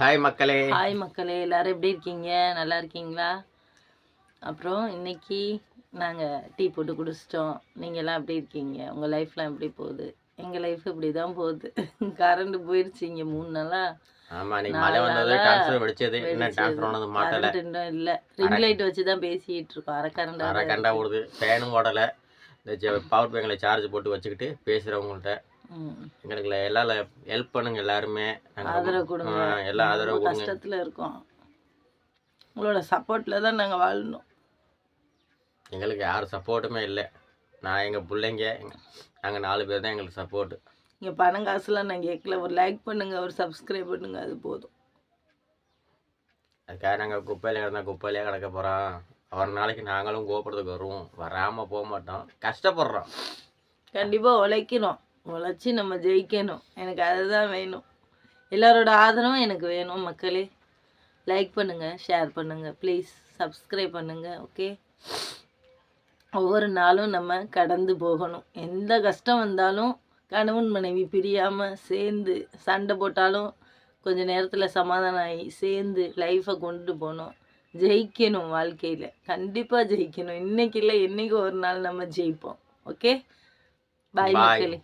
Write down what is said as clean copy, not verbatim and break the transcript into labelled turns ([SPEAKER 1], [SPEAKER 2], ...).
[SPEAKER 1] Hi மக்களே.
[SPEAKER 2] Hi மக்களே, எல்லாரும் எப்படி இருக்கீங்க? நல்லா இருக்கீங்களா? அப்புறம் இன்னைக்கு நாங்கள் டீ போட்டு குடிச்சிட்டோம். நீங்கள்லாம் எப்படி இருக்கீங்க? உங்கள் லைஃப்லாம் எப்படி போகுது? எங்கள் லைஃப் இப்படி தான் போகுது. கரண்ட் போயிடுச்சு இங்கே 3 நாளா.
[SPEAKER 1] ஆமா, இன்னைக்கு மழை வந்தது, டிரான்ஸ்ஃபர் வெடிச்சது. இன்னும் டிரான்ஸ்ஃபர் ஆனது மாட்டல.
[SPEAKER 2] கரண்ட் இன்னும் இல்லை. ரிங் லைட் வச்சு தான் பேசிக்கிட்டு இருக்கோம்.
[SPEAKER 1] அரை கண்டா ஓடுது, ஃபேனும் ஓடலை. இந்த பவர் பேங்கில் சார்ஜ் போட்டு வச்சுக்கிட்டு பேசுகிறவங்கள்ட்ட எங்களுக்கு எல்லாம் ஹெல்ப் பண்ணுங்க. எல்லாருமே
[SPEAKER 2] ஆதரவு கொடுங்க.
[SPEAKER 1] எல்லாம் ஆதரவு கொடுங்க.
[SPEAKER 2] கஷ்டத்தில் இருக்கோம். உங்களோட சப்போர்ட்டில் தான் நாங்கள் வாழணும்.
[SPEAKER 1] எங்களுக்கு யாரும் சப்போர்ட்டுமே இல்லை. நான் எங்கள் பிள்ளைங்க நாங்கள் 4 பேர் தான் எங்களுக்கு சப்போர்ட்டு.
[SPEAKER 2] இங்கே பணம் காசுலாம் நான் கேட்கல. ஒரு லைக் பண்ணுங்கள், ஒரு சப்ஸ்கிரைப் பண்ணுங்க, அது போதும்.
[SPEAKER 1] அதுக்காக நாங்கள் குப்பையில கிடந்தா குப்பையிலே கிடக்க போகிறோம். ஒரு நாளைக்கு நாங்களும் கோபுரத்துக்கு வருவோம், வராமல் போக மாட்டோம். கஷ்டப்படுறோம்.
[SPEAKER 2] கண்டிப்பாக உழைக்கணும். உழைச்சி நம்ம ஜெயிக்கணும். எனக்கு அதுதான் வேணும். எல்லாரோட ஆதரவும் எனக்கு வேணும். மக்களே, லைக் பண்ணுங்கள், ஷேர் பண்ணுங்கள், ப்ளீஸ் சப்ஸ்கிரைப் பண்ணுங்கள். ஓகே, ஒவ்வொரு நாளும் நம்ம கடந்து போகணும். எந்த கஷ்டம் வந்தாலும் கணவன் மனைவி பிரியாமல் சேர்ந்து சண்டை போட்டாலும் கொஞ்சம் நேரத்தில் சமாதானம் ஆகி சேர்ந்து லைஃப்பை கொண்டு போகணும். ஜெயிக்கணும். வாழ்க்கையில் கண்டிப்பாக ஜெயிக்கணும். இன்றைக்கி இல்லை, என்றைக்கு ஒரு நாள் நம்ம ஜெயிப்போம். ஓகே, பாய் மக்களே.